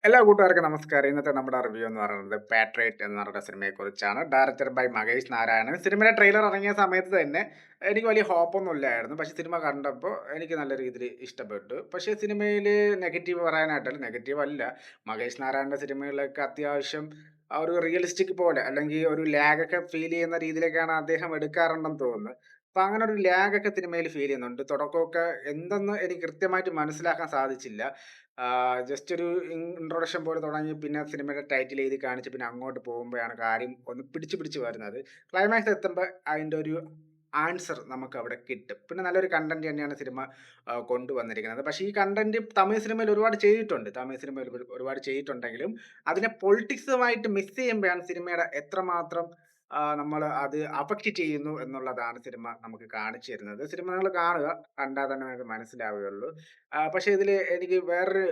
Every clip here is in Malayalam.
എല്ലാ കൂട്ടുകാർക്കും നമസ്കാരം. ഇന്നത്തെ നമ്മുടെ റിവ്യൂ എന്ന് പറയുന്നത് പാട്രിയറ്റ് എന്ന് പറഞ്ഞ സിനിമയെക്കുറിച്ചാണ്. Director by Mahesh Narayanan. സിനിമയുടെ ട്രെയിലർ ഇറങ്ങിയ സമയത്ത് തന്നെ എനിക്ക് വലിയ ഹോപ്പൊന്നും ഇല്ലായിരുന്നു. പക്ഷേ സിനിമ കണ്ടപ്പോൾ എനിക്ക് നല്ല രീതിയിൽ ഇഷ്ടപ്പെട്ടു. പക്ഷേ സിനിമയിൽ നെഗറ്റീവ് പറയാനായിട്ടല്ല, നെഗറ്റീവ് അല്ല. മഹേഷ് നാരായണൻ്റെ സിനിമകളിലൊക്കെ അത്യാവശ്യം ആ ഒരു റിയലിസ്റ്റിക് പോലെ അല്ലെങ്കിൽ ഒരു ലാഗൊക്കെ ഫീൽ ചെയ്യുന്ന രീതിയിലൊക്കെയാണ് അദ്ദേഹം എടുക്കാറുണ്ടെന്ന് തോന്നുന്നു. അപ്പോൾ അങ്ങനെ ഒരു ലാഗൊക്കെ സിനിമയിൽ ഫീൽ ചെയ്യുന്നുണ്ട്. തുടക്കമൊക്കെ എന്തെന്ന് എനിക്ക് കൃത്യമായിട്ട് മനസ്സിലാക്കാൻ സാധിച്ചില്ല. ജസ്റ്റ് ഒരു ഇൻട്രൊഡക്ഷൻ പോലെ തുടങ്ങി പിന്നെ സിനിമയുടെ ടൈറ്റിൽ എഴുതി കാണിച്ച് പിന്നെ അങ്ങോട്ട് പോകുമ്പോഴാണ് കാര്യം ഒന്ന് പിടിച്ച് പിടിച്ച് വരുന്നത്. ക്ലൈമാക്സ് എത്തുമ്പോൾ അതിൻ്റെ ഒരു ആൻസർ നമുക്ക് അവിടെ കിട്ടും. പിന്നെ നല്ലൊരു കണ്ടന്റ് തന്നെയാണ് സിനിമ കൊണ്ടുവന്നിരിക്കുന്നത്. പക്ഷേ ഈ കണ്ടന്റ് തമിഴ് സിനിമയിൽ ഒരുപാട് ചെയ്തിട്ടുണ്ട്. തമിഴ് സിനിമയിൽ ഒരുപാട് ചെയ്തിട്ടുണ്ടെങ്കിലും അതിനെ പൊളിറ്റിക്സുമായിട്ട് മിക്സ് ചെയ്യുമ്പോഴാണ് സിനിമയുടെ എത്രമാത്രം നമ്മൾ അത് അഫക്റ്റ് ചെയ്യുന്നു എന്നുള്ളതാണ് സിനിമ നമുക്ക് കാണിച്ചു തരുന്നത്. സിനിമ നിങ്ങൾ കാണുക. കണ്ടാൽ തന്നെ നിങ്ങൾക്ക് മനസ്സിലാവുകയുള്ളൂ. പക്ഷേ ഇതിൽ എനിക്ക് വേറൊരു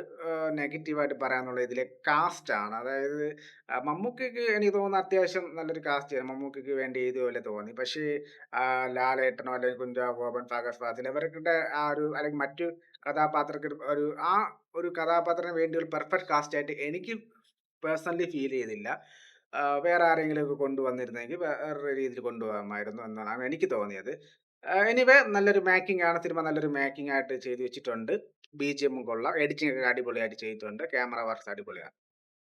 നെഗറ്റീവായിട്ട് പറയാനുള്ളത് ഇതിലെ കാസ്റ്റാണ്. അതായത് മമ്മൂക്കയ്ക്ക് എനിക്ക് തോന്നുന്നു അത്യാവശ്യം നല്ലൊരു കാസ്റ്റാണ്. മമ്മൂക്കയ്ക്ക് വേണ്ടി എഴുതിയ പോലെ തോന്നി. പക്ഷേ ലാലേട്ടനോ അല്ലെങ്കിൽ കുഞ്ചാക്കോ ബോബൻ, ഫഹദ് ഫാസിൽ ഇവരുടെ ആ ഒരു അല്ലെങ്കിൽ മറ്റു കഥാപാത്രത്തിന് ഒരു കഥാപാത്രത്തിന് വേണ്ടി ഒരു പെർഫെക്റ്റ് കാസ്റ്റായിട്ട് എനിക്ക് പേഴ്സണലി ഫീൽ ചെയ്തില്ല. വേറെ ആരെങ്കിലുമൊക്കെ കൊണ്ടുവന്നിരുന്നെങ്കിൽ വേറൊരു രീതിയിൽ കൊണ്ടുപോകാമായിരുന്നു എന്നാണ് എനിക്ക് തോന്നിയത്. എനിവേ നല്ലൊരു മേക്കിംഗ് ആണ്. സിനിമ നല്ലൊരു മേക്കിംഗ് ആയിട്ട് ചെയ്തു വെച്ചിട്ടുണ്ട്. ബിജിഎമ്മും കൊള്ളാം. എഡിറ്റിംഗ് ഒക്കെ അടിപൊളിയായിട്ട് ചെയ്തിട്ടുണ്ട്. ക്യാമറ വർക്ക്സ് അടിപൊളിയാണ്.